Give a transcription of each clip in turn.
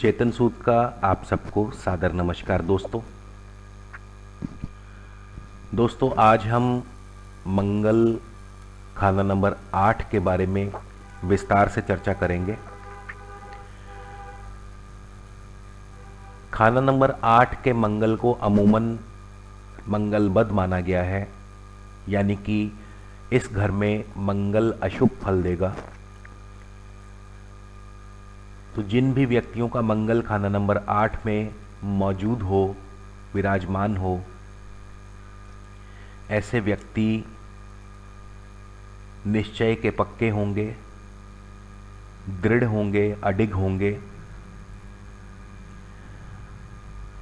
चेतन सूद का आप सबको सादर नमस्कार दोस्तों आज हम मंगल खाना नंबर 8 के बारे में विस्तार से चर्चा करेंगे। खाना नंबर 8 के मंगल को अमूमन मंगलबद माना गया है, यानी कि इस घर में मंगल अशुभ फल देगा। तो जिन भी व्यक्तियों का मंगल खाना नंबर 8 में मौजूद हो, विराजमान हो, ऐसे व्यक्ति निश्चय के पक्के होंगे, दृढ़ होंगे, अडिग होंगे।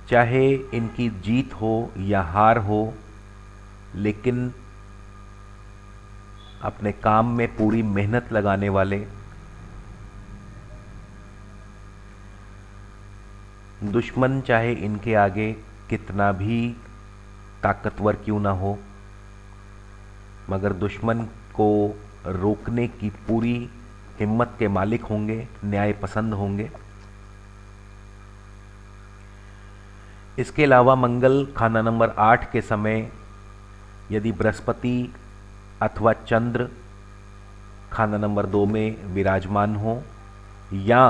चाहे इनकी जीत हो या हार हो, लेकिन अपने काम में पूरी मेहनत लगाने वाले, दुश्मन चाहे इनके आगे कितना भी ताकतवर क्यों ना हो, मगर दुश्मन को रोकने की पूरी हिम्मत के मालिक होंगे, न्याय पसंद होंगे। इसके अलावा मंगल खाना नंबर 8 के समय यदि बृहस्पति अथवा चंद्र खाना नंबर 2 में विराजमान हो या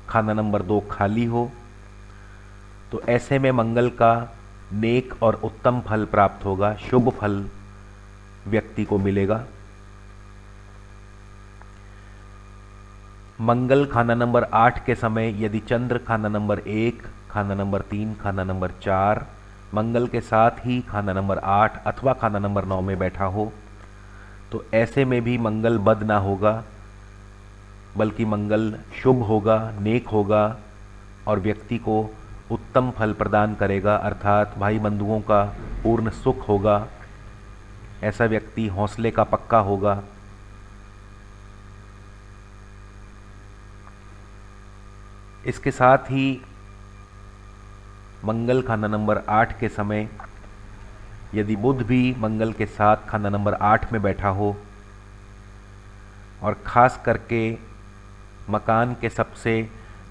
खाना नंबर 2 खाली हो, तो ऐसे में मंगल का नेक और उत्तम फल प्राप्त होगा, शुभ फल व्यक्ति को मिलेगा। मंगल खाना नंबर 8 के समय यदि चंद्र खाना नंबर 1, खाना नंबर 3, खाना नंबर 4 मंगल के साथ ही खाना नंबर 8 अथवा खाना नंबर 9 में बैठा हो, तो ऐसे में भी मंगल बद ना होगा, बल्कि मंगल शुभ होगा, नेक होगा और व्यक्ति को उत्तम फल प्रदान करेगा, अर्थात भाई बंधुओं का पूर्ण सुख होगा। ऐसा व्यक्ति हौसले का पक्का होगा। इसके साथ ही मंगल खाना नंबर 8 के समय यदि बुध भी मंगल के साथ खाना नंबर 8 में बैठा हो और ख़ास करके मकान के सबसे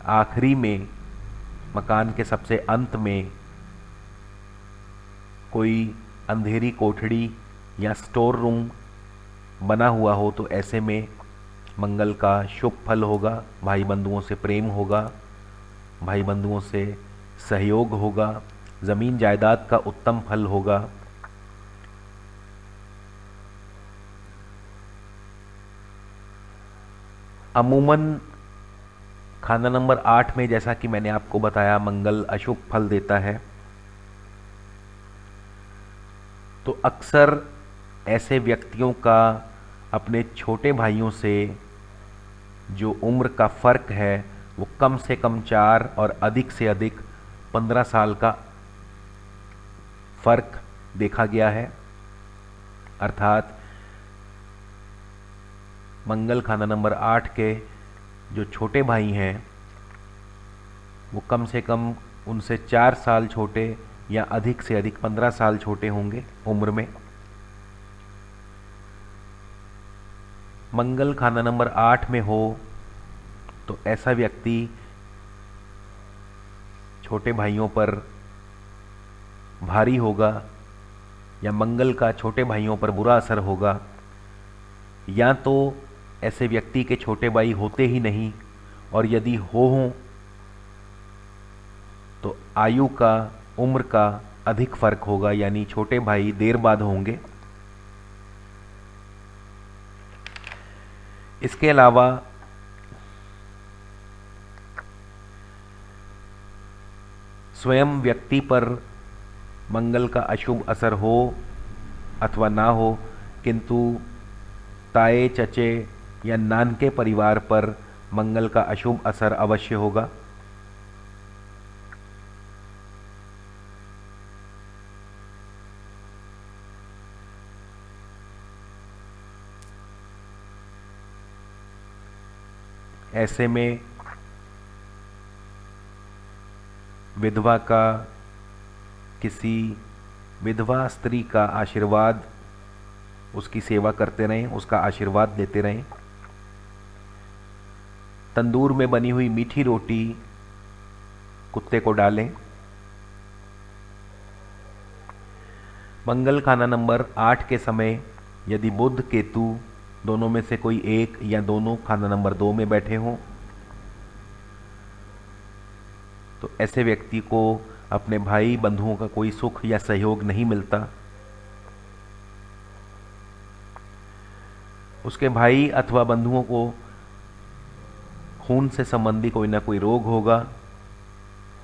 आखिरी में, मकान के सबसे अंत में कोई अंधेरी कोठड़ी या स्टोर रूम बना हुआ हो, तो ऐसे में मंगल का शुभ फल होगा, भाई बंधुओं से प्रेम होगा, भाई बंधुओं से सहयोग होगा, ज़मीन जायदाद का उत्तम फल होगा। अमूमन खाना नंबर 8 में, जैसा कि मैंने आपको बताया, मंगल अशुभ फल देता है। तो अक्सर ऐसे व्यक्तियों का अपने छोटे भाइयों से जो उम्र का फ़र्क है वो कम से कम 4 और अधिक से अधिक 15 साल का फ़र्क देखा गया है। अर्थात मंगल खाना नंबर 8 के जो छोटे भाई हैं वो कम से कम उनसे 4 साल छोटे या अधिक से अधिक 15 साल छोटे होंगे उम्र में। मंगल खाना नंबर 8 में हो तो ऐसा व्यक्ति छोटे भाइयों पर भारी होगा, या मंगल का छोटे भाइयों पर बुरा असर होगा, या तो ऐसे व्यक्ति के छोटे भाई होते ही नहीं, और यदि हों तो आयु का, उम्र का अधिक फर्क होगा, यानी छोटे भाई देर बाद होंगे। इसके अलावा स्वयं व्यक्ति पर मंगल का अशुभ असर हो अथवा ना हो, किंतु ताए, चचे या नानके परिवार पर मंगल का अशुभ असर अवश्य होगा। ऐसे में विधवा का, किसी विधवा स्त्री का आशीर्वाद, उसकी सेवा करते रहें, उसका आशीर्वाद देते रहें। तंदूर में बनी हुई मीठी रोटी कुत्ते को डालें। मंगल खाना नंबर 8 के समय यदि बुध केतु दोनों में से कोई एक या दोनों खाना नंबर 2 में बैठे हों तो ऐसे व्यक्ति को अपने भाई बंधुओं का कोई सुख या सहयोग नहीं मिलता। उसके भाई अथवा बंधुओं को खून से संबंधी कोई ना कोई रोग होगा,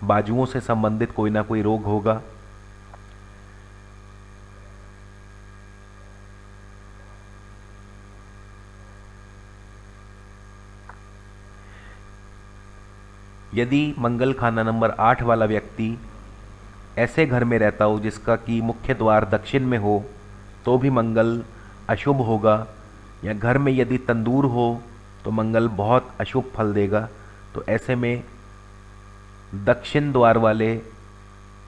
बाजुओं से संबंधित कोई ना कोई रोग होगा। यदि मंगल खाना नंबर 8 वाला व्यक्ति ऐसे घर में रहता हो जिसका कि मुख्य द्वार दक्षिण में हो तो भी मंगल अशुभ होगा, या घर में यदि तंदूर हो तो मंगल बहुत अशुभ फल देगा। तो ऐसे में दक्षिण द्वार वाले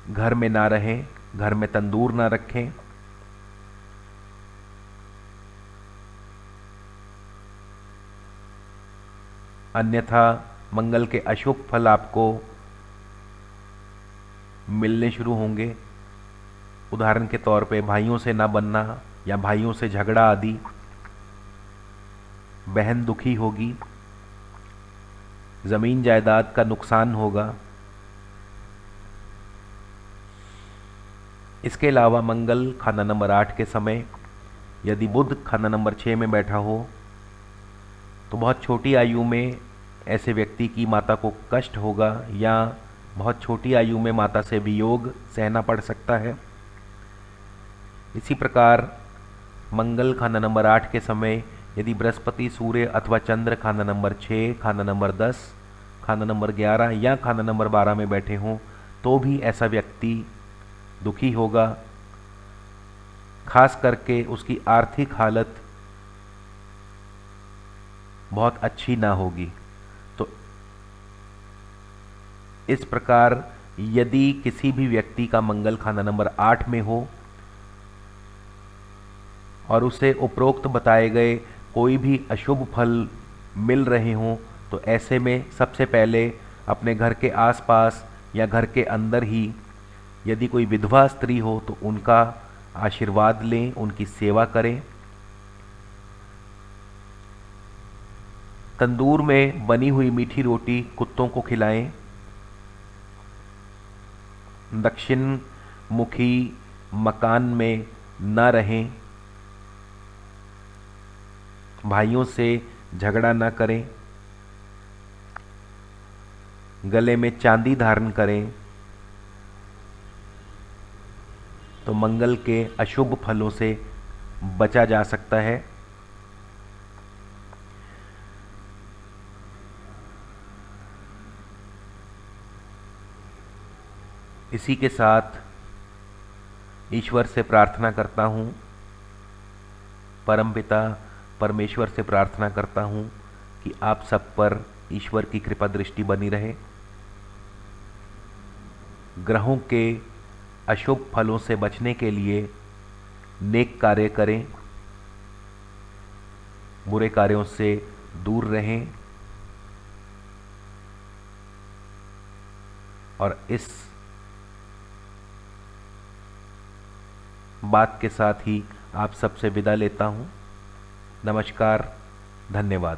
घर में ना रहें, घर में तंदूर ना रखें। अन्यथा मंगल के अशुभ फल आपको मिलने शुरू होंगे। उदाहरण के तौर पे भाइयों से ना बनना या भाइयों से झगड़ा आदि, बहन दुखी होगी, जमीन जायदाद का नुकसान होगा। इसके अलावा मंगल खाना नंबर 8 के समय यदि बुध खाना नंबर 6 में बैठा हो तो बहुत छोटी आयु में ऐसे व्यक्ति की माता को कष्ट होगा या बहुत छोटी आयु में माता से वियोग सहना पड़ सकता है। इसी प्रकार मंगल खाना नंबर 8 के समय यदि बृहस्पति, सूर्य अथवा चंद्र खाना नंबर 6, खाना नंबर 10, खाना नंबर 11 या खाना नंबर 12 में बैठे हों तो भी ऐसा व्यक्ति दुखी होगा। खास करके उसकी आर्थिक हालत बहुत अच्छी ना होगी। तो इस प्रकार यदि किसी भी व्यक्ति का मंगल खाना नंबर 8 में हो और उसे उपरोक्त बताए गए कोई भी अशुभ फल मिल रहे हों तो ऐसे में सबसे पहले अपने घर के आसपास या घर के अंदर ही यदि कोई विधवा स्त्री हो तो उनका आशीर्वाद लें, उनकी सेवा करें। तंदूर में बनी हुई मीठी रोटी कुत्तों को खिलाएं। दक्षिण मुखी मकान में न रहें। भाइयों से झगड़ा न करें। गले में चांदी धारण करें तो मंगल के अशुभ फलों से बचा जा सकता है। इसी के साथ ईश्वर से प्रार्थना करता हूँ, परमपिता परमेश्वर से प्रार्थना करता हूँ कि आप सब पर ईश्वर की कृपा दृष्टि बनी रहे। ग्रहों के अशुभ फलों से बचने के लिए नेक कार्य करें, बुरे कार्यों से दूर रहें और इस बात के साथ ही आप सबसे विदा लेता हूँ। नमस्कार, धन्यवाद।